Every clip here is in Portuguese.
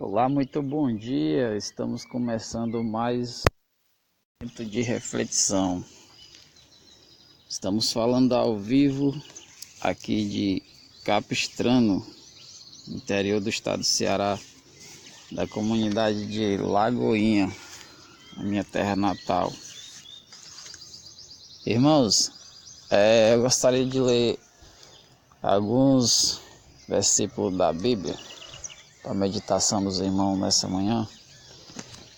Olá, muito bom dia. Estamos começando mais um momento de reflexão. Estamos falando ao vivo aqui de Capistrano, interior do estado do Ceará, da comunidade de Lagoinha, a minha terra natal. Irmãos, eu gostaria de ler alguns versículos da Bíblia para a meditação dos irmãos nessa manhã.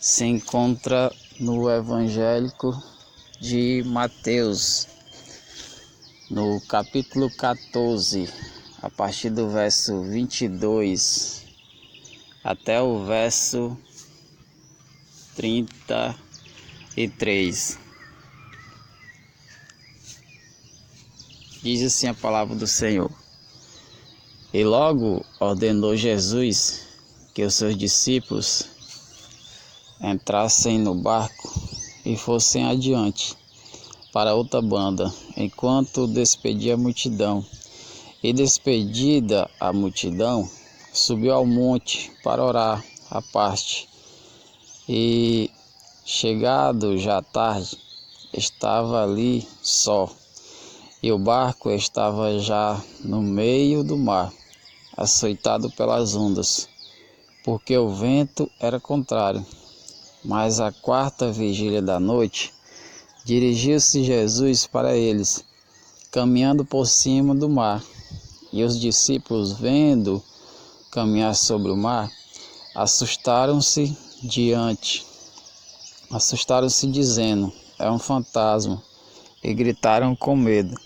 Se encontra no Evangélico de Mateus, no capítulo 14, a partir do verso 22 até o verso 33. Diz assim a palavra do Senhor: E logo ordenou Jesus que os seus discípulos entrassem no barco e fossem adiante para outra banda, enquanto despedia a multidão. E despedida a multidão, subiu ao monte para orar à parte. E chegado já tarde, estava ali só, e o barco estava já no meio do mar, açoitado pelas ondas, porque o vento era contrário. Mas à quarta vigília da noite, dirigiu-se Jesus para eles, caminhando por cima do mar. E os discípulos, vendo caminhar sobre o mar, assustaram-se, dizendo: É um fantasma, e gritaram com medo.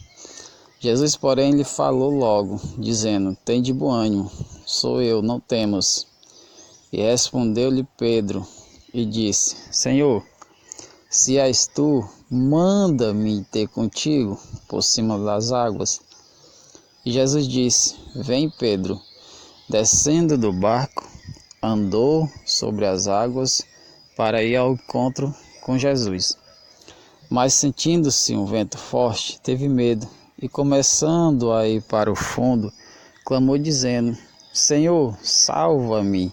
Jesus, porém, lhe falou logo, dizendo: Tende bom ânimo, sou eu, não temas. E respondeu-lhe Pedro e disse: Senhor, se és tu, manda-me ter contigo por cima das águas. E Jesus disse: Vem, Pedro. Descendo do barco, andou sobre as águas para ir ao encontro com Jesus. Mas sentindo-se um vento forte, teve medo e, começando a ir para o fundo, clamou dizendo: Senhor, salva-me.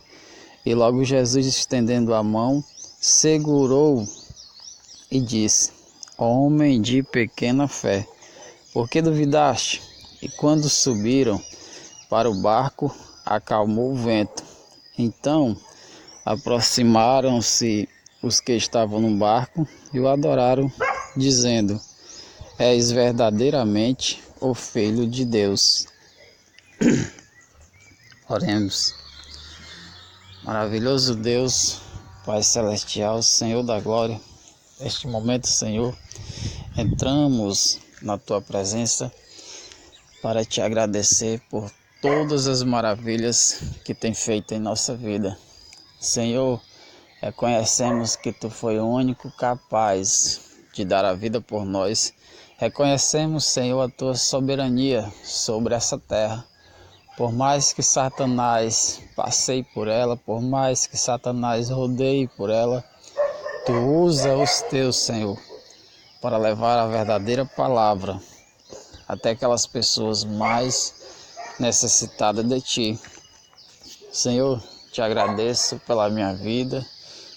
E logo Jesus, estendendo a mão, segurou e disse: Homem de pequena fé, por que duvidaste? E quando subiram para o barco, acalmou o vento. Então aproximaram-se os que estavam no barco e o adoraram, dizendo: És verdadeiramente o Filho de Deus. Oremos. Maravilhoso Deus, Pai Celestial, Senhor da Glória, neste momento, Senhor, entramos na Tua presença para Te agradecer por todas as maravilhas que tem feito em nossa vida. Senhor, reconhecemos que Tu foi o único capaz de dar a vida por nós. Reconhecemos, Senhor, a Tua soberania sobre essa terra. Por mais que Satanás passeie por ela, por mais que Satanás rodeie por ela, Tu usa os Teus, Senhor, para levar a verdadeira palavra até aquelas pessoas mais necessitadas de Ti. Senhor, Te agradeço pela minha vida,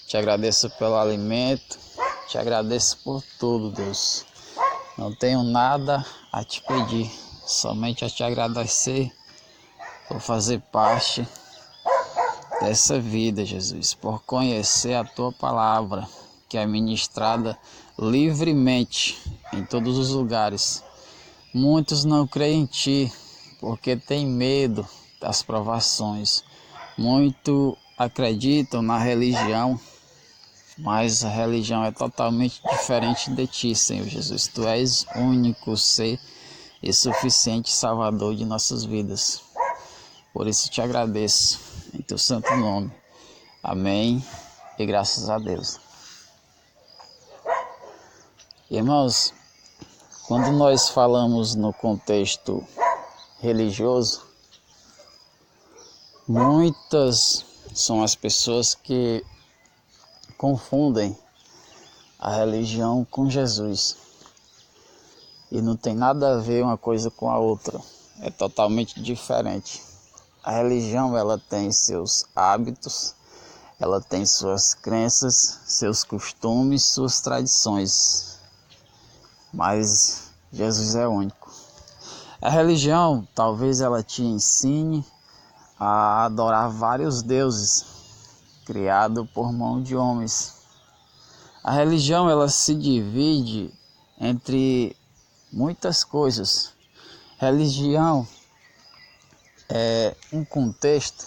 Te agradeço pelo alimento, Te agradeço por tudo, Deus. Não tenho nada a Te pedir, somente a Te agradecer por fazer parte dessa vida, Jesus, por conhecer a Tua palavra, que é ministrada livremente em todos os lugares. Muitos não creem em Ti, porque têm medo das provações. Muitos acreditam na religião, mas a religião é totalmente diferente de Ti, Senhor Jesus. Tu és o único ser e suficiente Salvador de nossas vidas. Por isso Te agradeço, em Teu santo nome. Amém e graças a Deus. Irmãos, quando nós falamos no contexto religioso, muitas são as pessoas que confundem a religião com Jesus. E não tem nada a ver uma coisa com a outra. É totalmente diferente. A religião, ela tem seus hábitos, ela tem suas crenças, seus costumes, suas tradições, mas Jesus é único. A religião, talvez ela te ensine a adorar vários deuses criados por mão de homens. A religião, ela se divide entre muitas coisas. Religião é um contexto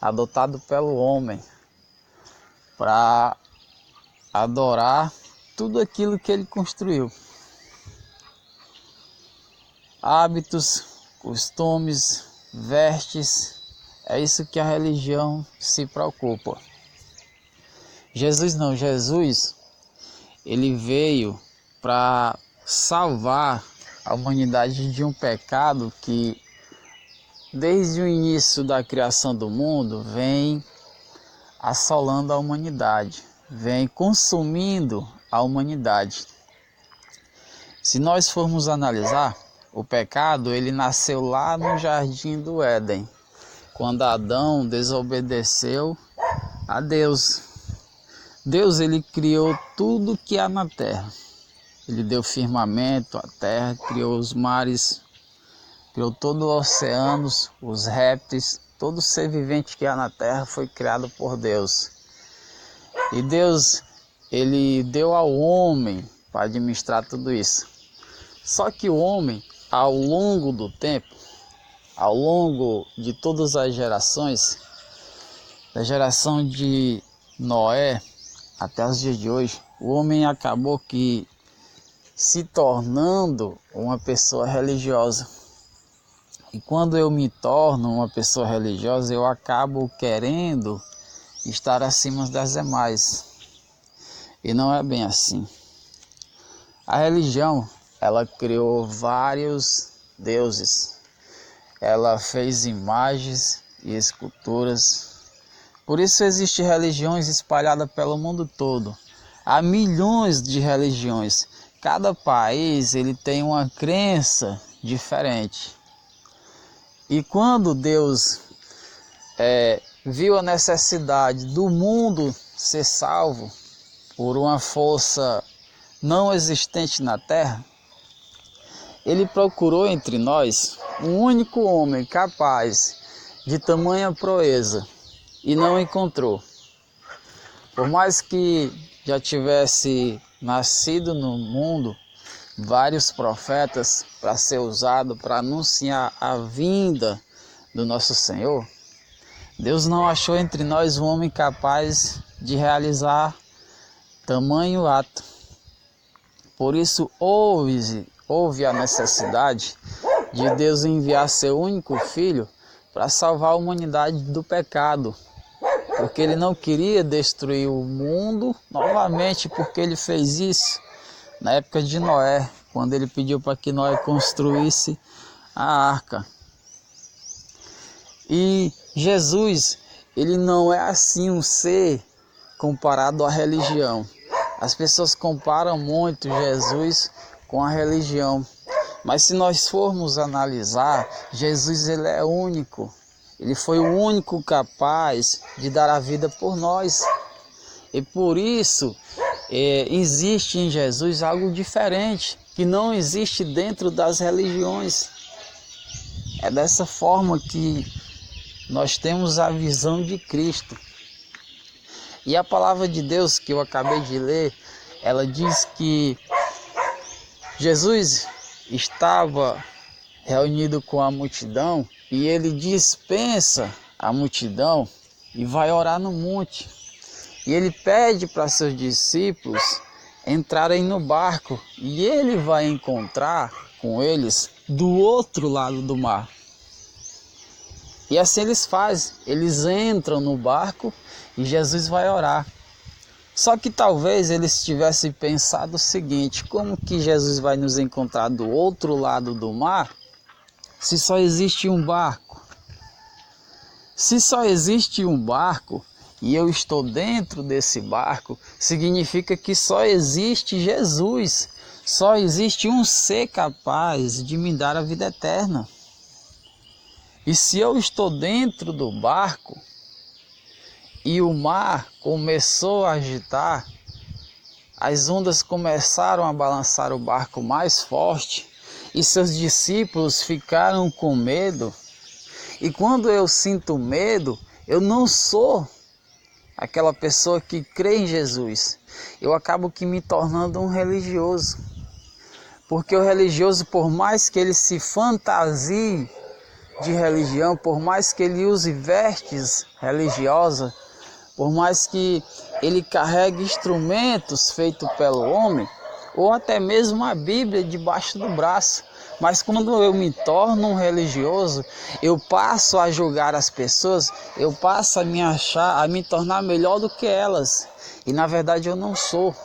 adotado pelo homem para adorar tudo aquilo que ele construiu. Hábitos, costumes, vestes, é isso que a religião se preocupa. Jesus não, Jesus, ele veio para salvar a humanidade de um pecado que desde o início da criação do mundo vem assolando a humanidade, vem consumindo a humanidade. Se nós formos analisar, o pecado ele nasceu lá no jardim do Éden, quando Adão desobedeceu a Deus. Deus ele criou tudo que há na terra. Ele deu firmamento à terra, criou os mares, criou todos os oceanos, os répteis, todo ser vivente que há na terra foi criado por Deus. E Deus, ele deu ao homem para administrar tudo isso. Só que o homem, ao longo do tempo, ao longo de todas as gerações, da geração de Noé até os dias de hoje, o homem acabou que se tornando uma pessoa religiosa. E quando eu me torno uma pessoa religiosa, eu acabo querendo estar acima das demais. E não é bem assim. A religião, ela criou vários deuses. Ela fez imagens e esculturas. Por isso existem religiões espalhadas pelo mundo todo. Há milhões de religiões. Cada país ele tem uma crença diferente. E quando Deus viu a necessidade do mundo ser salvo por uma força não existente na terra, ele procurou entre nós um único homem capaz de tamanha proeza e não encontrou. Por mais que já tivesse nascido no mundo vários profetas para ser usado para anunciar a vinda do nosso Senhor, Deus não achou entre nós um homem capaz de realizar tamanho ato. Por isso houve a necessidade de Deus enviar seu único filho para salvar a humanidade do pecado, porque ele não queria destruir o mundo novamente, porque ele fez isso na época de Noé, quando ele pediu para que Noé construísse a arca. E Jesus, ele não é assim um ser comparado à religião. As pessoas comparam muito Jesus com a religião, mas se nós formos analisar, Jesus ele é único. Ele foi o único capaz de dar a vida por nós. E por isso existe em Jesus algo diferente, que não existe dentro das religiões. É dessa forma que nós temos a visão de Cristo. E a palavra de Deus que eu acabei de ler, ela diz que Jesus estava reunido com a multidão e ele dispensa a multidão e vai orar no monte. E ele pede para seus discípulos entrarem no barco e ele vai encontrar com eles do outro lado do mar. E assim eles fazem, eles entram no barco e Jesus vai orar. Só que talvez eles tivessem pensado o seguinte: como que Jesus vai nos encontrar do outro lado do mar se só existe um barco? Se só existe um barco e eu estou dentro desse barco, significa que só existe Jesus, só existe um ser capaz de me dar a vida eterna. E se eu estou dentro do barco e o mar começou a agitar, as ondas começaram a balançar o barco mais forte e seus discípulos ficaram com medo. E quando eu sinto medo, eu não sou aquela pessoa que crê em Jesus. Eu acabo que me tornando um religioso. Porque o religioso, por mais que ele se fantasie de religião, por mais que ele use vestes religiosas, por mais que ele carregue instrumentos feitos pelo homem, ou até mesmo a Bíblia debaixo do braço, mas quando eu me torno um religioso, eu passo a julgar as pessoas, eu passo a me tornar melhor do que elas, e na verdade eu não sou.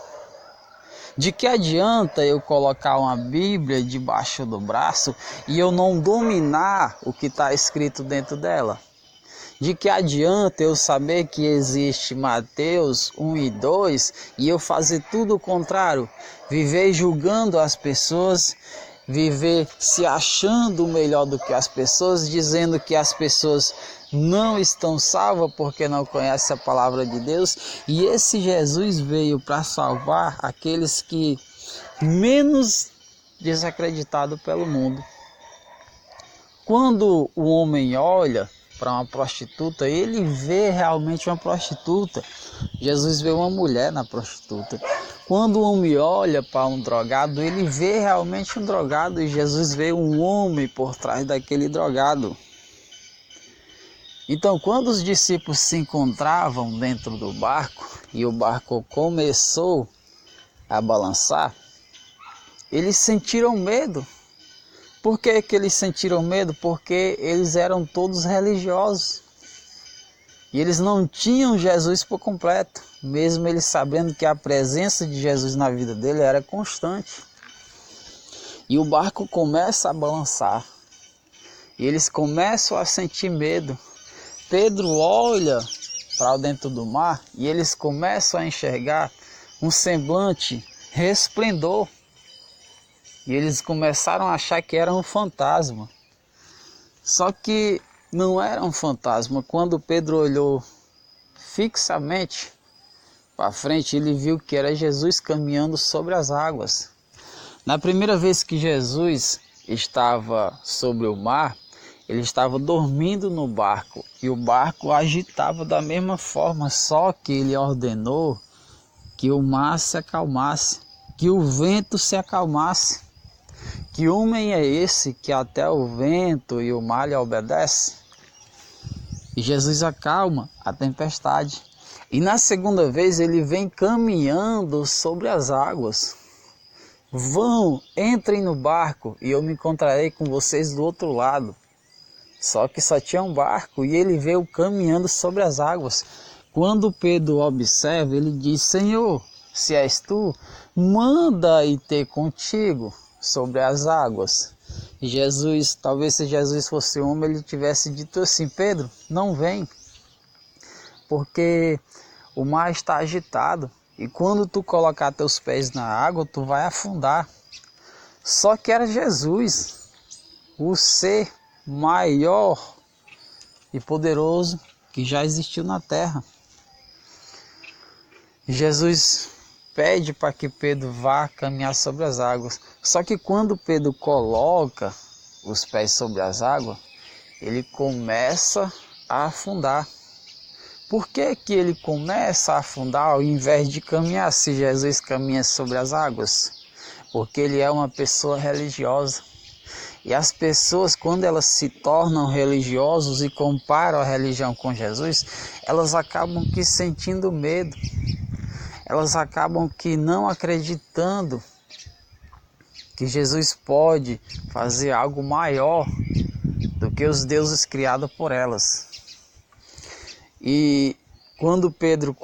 De que adianta eu colocar uma Bíblia debaixo do braço e eu não dominar o que está escrito dentro dela? De que adianta eu saber que existe Mateus 1 e 2 e eu fazer tudo o contrário? Viver julgando as pessoas, viver se achando melhor do que as pessoas, dizendo que as pessoas não estão salvas porque não conhecem a palavra de Deus. E esse Jesus veio para salvar aqueles que menos desacreditados pelo mundo. Quando o homem olha para uma prostituta, ele vê realmente uma prostituta. Jesus vê uma mulher na prostituta. Quando o homem olha para um drogado, ele vê realmente um drogado, e Jesus vê um homem por trás daquele drogado. Então, quando os discípulos se encontravam dentro do barco e o barco começou a balançar, eles sentiram medo. Por que que eles sentiram medo? Porque eles eram todos religiosos. E eles não tinham Jesus por completo, mesmo eles sabendo que a presença de Jesus na vida dele era constante. E o barco começa a balançar. E eles começam a sentir medo. Pedro olha para dentro do mar e eles começam a enxergar um semblante resplendor. E eles começaram a achar que era um fantasma. Só que não era um fantasma. Quando Pedro olhou fixamente para frente, ele viu que era Jesus caminhando sobre as águas. Na primeira vez que Jesus estava sobre o mar, ele estava dormindo no barco e o barco agitava da mesma forma, só que ele ordenou que o mar se acalmasse, que o vento se acalmasse. Que homem é esse que até o vento e o mar lhe obedecem? E Jesus acalma a tempestade. E na segunda vez ele vem caminhando sobre as águas. Vão, entrem no barco e eu me encontrarei com vocês do outro lado. Só que só tinha um barco e ele veio caminhando sobre as águas. Quando Pedro observa, ele diz: Senhor, se és tu, manda ir ter contigo sobre as águas. E Jesus, talvez se Jesus fosse homem, ele tivesse dito assim: Pedro, não vem, porque o mar está agitado e quando tu colocar teus pés na água, tu vai afundar. Só que era Jesus, o ser maior e poderoso que já existiu na terra. Jesus pede para que Pedro vá caminhar sobre as águas. Só que quando Pedro coloca os pés sobre as águas, ele começa a afundar. Por que que ele começa a afundar ao invés de caminhar se Jesus caminha sobre as águas? Porque ele é uma pessoa religiosa. E as pessoas, quando elas se tornam religiosos e comparam a religião com Jesus, elas acabam que sentindo medo. Elas acabam que não acreditando que Jesus pode fazer algo maior do que os deuses criados por elas. E quando Pedro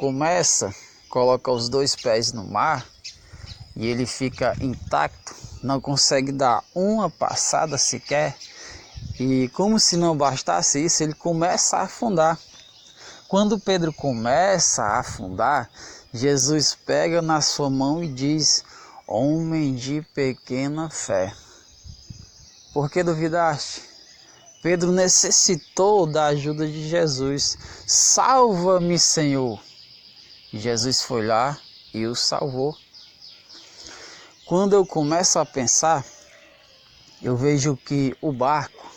coloca os dois pés no mar e ele fica intacto, não consegue dar uma passada sequer, e como se não bastasse isso, ele começa a afundar. Quando Pedro começa a afundar, Jesus pega na sua mão e diz: homem de pequena fé, por que duvidaste? Pedro necessitou da ajuda de Jesus. Salva-me, Senhor. E Jesus foi lá e o salvou. Quando eu começo a pensar, eu vejo que o barco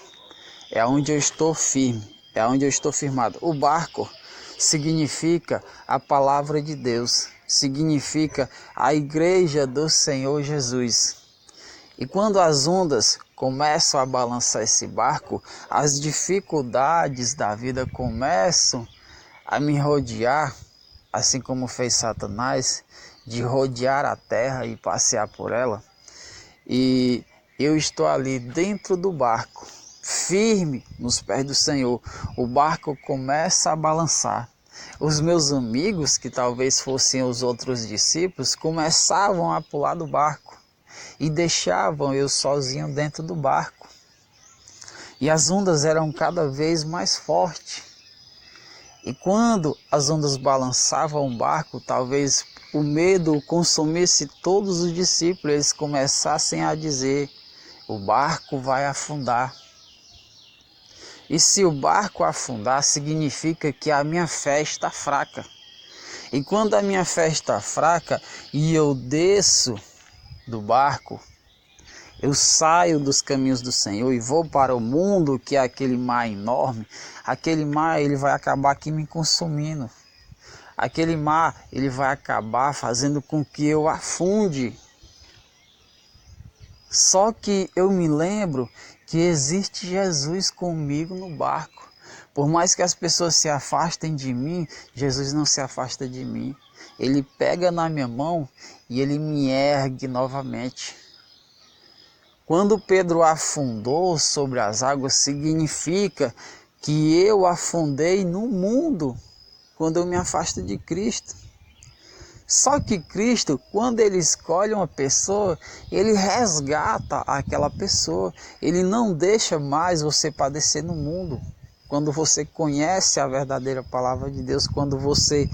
é onde eu estou firme, é onde eu estou firmado. O barco significa a palavra de Deus, significa a igreja do Senhor Jesus. E quando as ondas começam a balançar esse barco, as dificuldades da vida começam a me rodear, assim como fez Satanás, de rodear a terra e passear por ela. E eu estou ali dentro do barco, firme nos pés do Senhor. O barco começa a balançar. Os meus amigos, que talvez fossem os outros discípulos, começavam a pular do barco e deixavam eu sozinho dentro do barco. E as ondas eram cada vez mais fortes. E quando as ondas balançavam o barco, talvez o medo consumisse todos os discípulos, eles começassem a dizer: o barco vai afundar. E se o barco afundar, significa que a minha fé está fraca. E quando a minha fé está fraca e eu desço do barco, eu saio dos caminhos do Senhor e vou para o mundo, que é aquele mar enorme, aquele mar ele vai acabar aqui me consumindo. Aquele mar ele vai acabar fazendo com que eu afunde. Só que eu me lembro que existe Jesus comigo no barco. Por mais que as pessoas se afastem de mim, Jesus não se afasta de mim. Ele pega na minha mão e ele me ergue novamente. Quando Pedro afundou sobre as águas, significa que eu afundei no mundo quando eu me afasto de Cristo. Só que Cristo, quando Ele escolhe uma pessoa, Ele resgata aquela pessoa. Ele não deixa mais você padecer no mundo. Quando você conhece a verdadeira palavra de Deus, quando você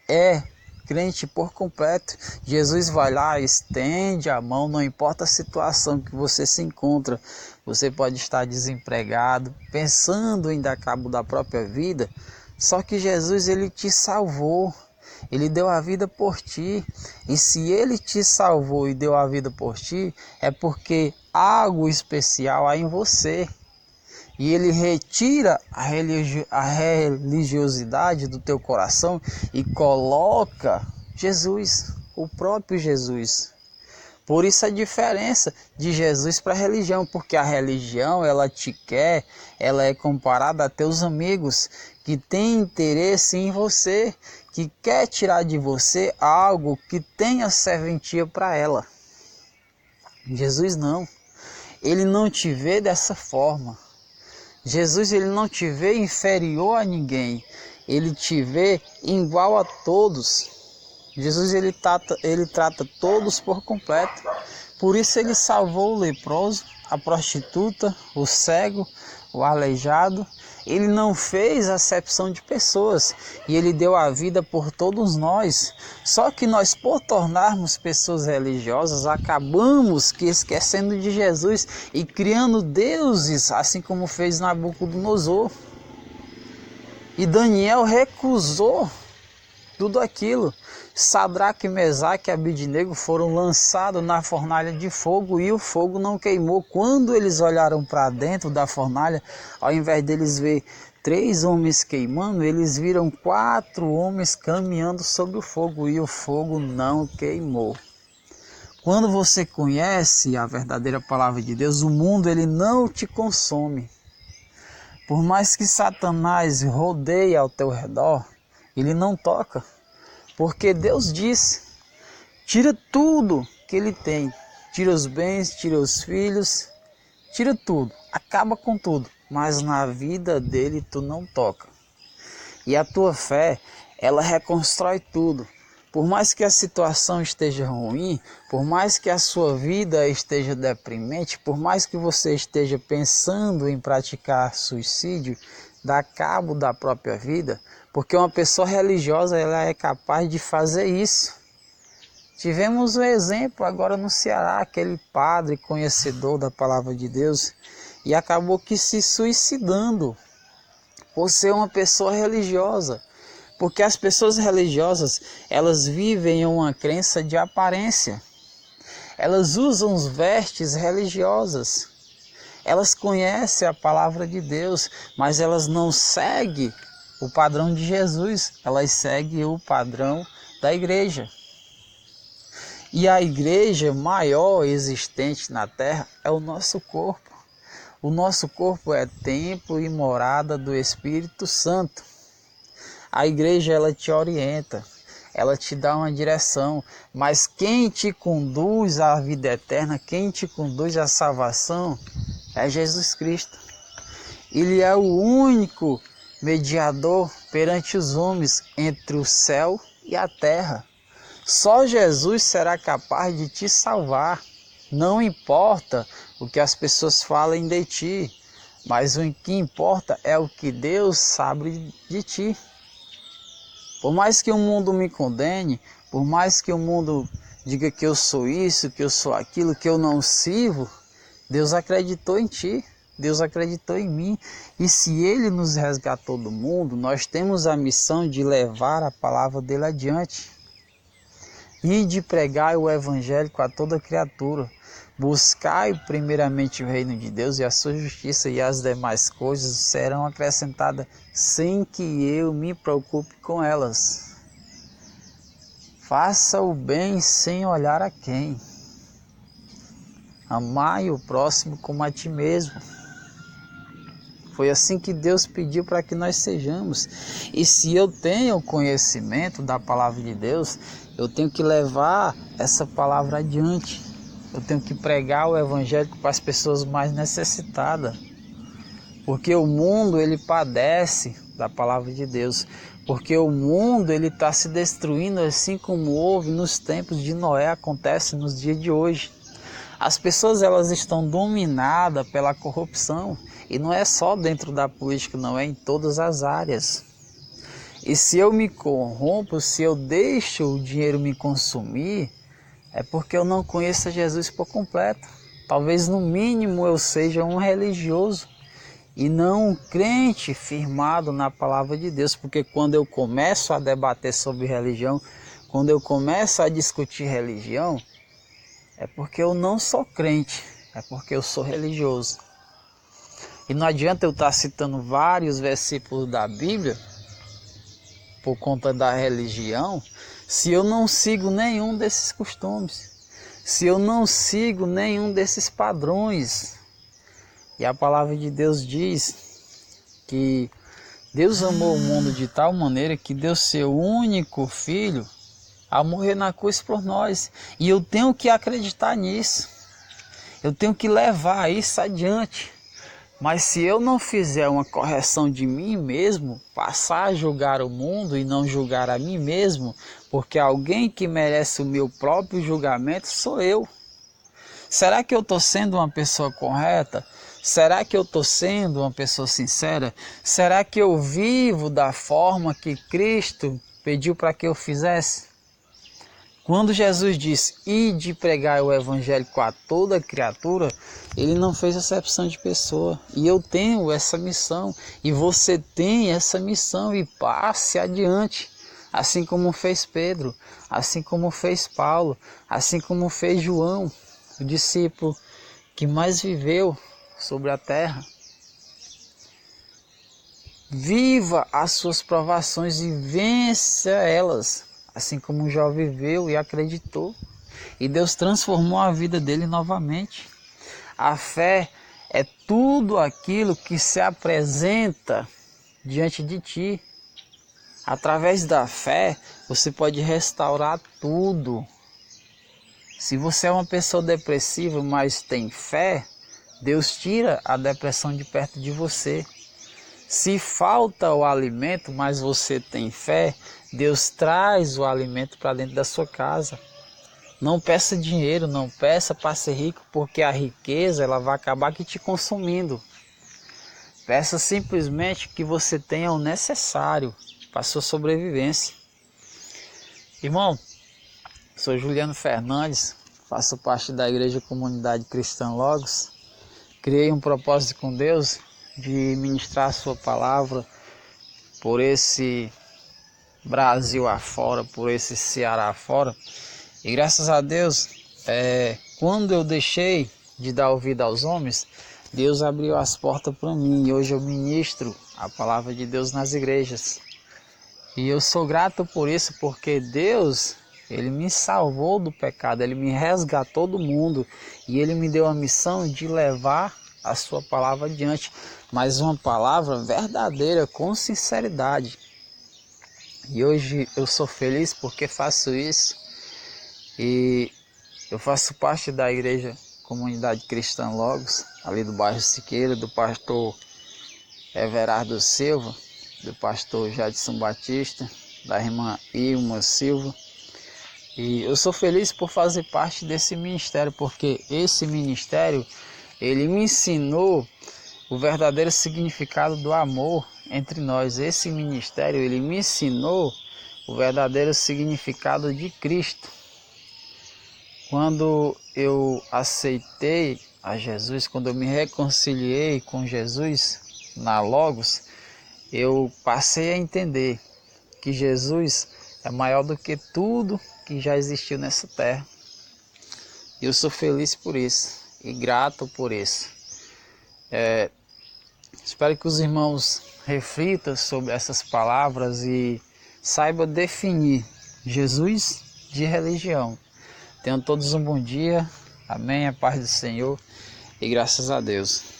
é crente por completo, Jesus vai lá, estende a mão, não importa a situação que você se encontra. Você pode estar desempregado, pensando em dar cabo da própria vida, só que Jesus ele te salvou. Ele deu a vida por ti. E se ele te salvou e deu a vida por ti, é porque algo especial há em você. E ele retira a religiosidade do teu coração e coloca Jesus, o próprio Jesus. Por isso a diferença de Jesus para a religião, porque a religião ela te quer, ela é comparada a teus amigos que têm interesse em você, que quer tirar de você algo que tenha serventia para ela. Jesus não, ele não te vê dessa forma. Jesus ele não te vê inferior a ninguém, ele te vê igual a todos. Jesus ele trata todos por completo. Por isso ele salvou o leproso, a prostituta, o cego, o aleijado. Ele não fez acepção de pessoas e ele deu a vida por todos nós. Só que nós, por tornarmos pessoas religiosas, acabamos que esquecendo de Jesus e criando deuses, assim como fez Nabucodonosor. E Daniel recusou tudo aquilo. Sadraque, Mesaque e Abidnego foram lançados na fornalha de fogo e o fogo não queimou. Quando eles olharam para dentro da fornalha, ao invés deles ver 3 homens queimando, eles viram 4 homens caminhando sobre o fogo e o fogo não queimou. Quando você conhece a verdadeira palavra de Deus, o mundo ele não te consome. Por mais que Satanás rodeie ao teu redor, ele não toca. Porque Deus disse, tira tudo que ele tem, tira os bens, tira os filhos, tira tudo, acaba com tudo, mas na vida dele tu não toca. E a tua fé, ela reconstrói tudo. Por mais que a situação esteja ruim, por mais que a sua vida esteja deprimente, por mais que você esteja pensando em praticar suicídio, dar cabo da própria vida, porque uma pessoa religiosa ela é capaz de fazer isso. Tivemos um exemplo agora no Ceará, aquele padre conhecedor da palavra de Deus, e acabou que se suicidando por ser uma pessoa religiosa. Porque as pessoas religiosas, elas vivem em uma crença de aparência. Elas usam os vestes religiosas. Elas conhecem a palavra de Deus, mas elas não seguem o padrão de Jesus. Elas seguem o padrão da igreja. E a igreja maior existente na terra é o nosso corpo. O nosso corpo é templo e morada do Espírito Santo. A igreja, ela te orienta, ela te dá uma direção, mas quem te conduz à vida eterna, quem te conduz à salvação é Jesus Cristo. Ele é o único mediador perante os homens entre o céu e a terra. Só Jesus será capaz de te salvar. Não importa o que as pessoas falem de ti, mas o que importa é o que Deus sabe de ti. Por mais que o mundo me condene, por mais que o mundo diga que eu sou isso, que eu sou aquilo, que eu não sirvo, Deus acreditou em ti, Deus acreditou em mim. E se Ele nos resgatou do mundo, nós temos a missão de levar a palavra dele adiante e de pregar o evangelho a toda criatura. Buscai primeiramente o reino de Deus e a sua justiça, e as demais coisas serão acrescentadas sem que eu me preocupe com elas. Faça o bem sem olhar a quem. Amai o próximo como a ti mesmo. Foi assim que Deus pediu para que nós sejamos. E se eu tenho conhecimento da palavra de Deus, eu tenho que levar essa palavra adiante. Eu tenho que pregar o evangelho para as pessoas mais necessitadas. Porque o mundo, ele padece da palavra de Deus. Porque o mundo, ele está se destruindo assim como houve nos tempos de Noé, acontece nos dias de hoje. As pessoas, elas estão dominadas pela corrupção. E não é só dentro da política, não, é em todas as áreas. E se eu me corrompo, se eu deixo o dinheiro me consumir, é porque eu não conheço Jesus por completo. Talvez no mínimo eu seja um religioso e não um crente firmado na palavra de Deus. Porque quando eu começo a debater sobre religião, quando eu começo a discutir religião, é porque eu não sou crente, é porque eu sou religioso. E não adianta eu estar citando vários versículos da Bíblia por conta da religião, se eu não sigo nenhum desses costumes, se eu não sigo nenhum desses padrões. E a palavra de Deus diz que Deus amou o mundo de tal maneira que deu seu único filho a morrer na cruz por nós. E eu tenho que acreditar nisso, eu tenho que levar isso adiante. Mas se eu não fizer uma correção de mim mesmo, passar a julgar o mundo e não julgar a mim mesmo, porque alguém que merece o meu próprio julgamento sou eu. Será que eu estou sendo uma pessoa correta? Será que eu estou sendo uma pessoa sincera? Será que eu vivo da forma que Cristo pediu para que eu fizesse? Quando Jesus disse, ide pregar o evangelho a toda criatura, ele não fez acepção de pessoa. E eu tenho essa missão, e você tem essa missão, e passe adiante. Assim como fez Pedro, assim como fez Paulo, assim como fez João, o discípulo que mais viveu sobre a terra. Viva as suas provações e vença elas. Assim como Jó viveu e acreditou. E Deus transformou a vida dele novamente. A fé é tudo aquilo que se apresenta diante de ti. Através da fé, você pode restaurar tudo. Se você é uma pessoa depressiva, mas tem fé, Deus tira a depressão de perto de você. Se falta o alimento, mas você tem fé, Deus traz o alimento para dentro da sua casa. Não peça dinheiro, não peça para ser rico, porque a riqueza ela vai acabar que te consumindo. Peça simplesmente que você tenha o necessário para a sua sobrevivência. Irmão, sou Juliano Fernandes, faço parte da Igreja Comunidade Cristã Logos. criei um propósito com Deus de ministrar a sua palavra por esse Brasil afora, por esse Ceará afora. E graças a Deus, quando eu deixei de dar ouvido aos homens, Deus abriu as portas para mim e hoje eu ministro a palavra de Deus nas igrejas. E eu sou grato por isso, porque Deus, Ele me salvou do pecado, Ele me resgatou do mundo e Ele me deu a missão de levar a sua palavra adiante, mas uma palavra verdadeira, com sinceridade. E hoje eu sou feliz porque faço isso e eu faço parte da igreja Comunidade Cristã Logos, ali do bairro Siqueira, do pastor Everardo Silva, do pastor Jadson Batista, da irmã Ilma Silva. E eu sou feliz por fazer parte desse ministério, porque esse ministério, ele me ensinou o verdadeiro significado do amor entre nós. Esse ministério, ele me ensinou o verdadeiro significado de Cristo. Quando eu aceitei a Jesus, quando eu me reconciliei com Jesus na Logos, eu passei a entender que Jesus é maior do que tudo que já existiu nessa terra. E eu sou feliz por isso e grato por isso. Espero que os irmãos reflitam sobre essas palavras e saibam definir Jesus de religião. Tenham todos um bom dia. Amém. A paz do Senhor e graças a Deus.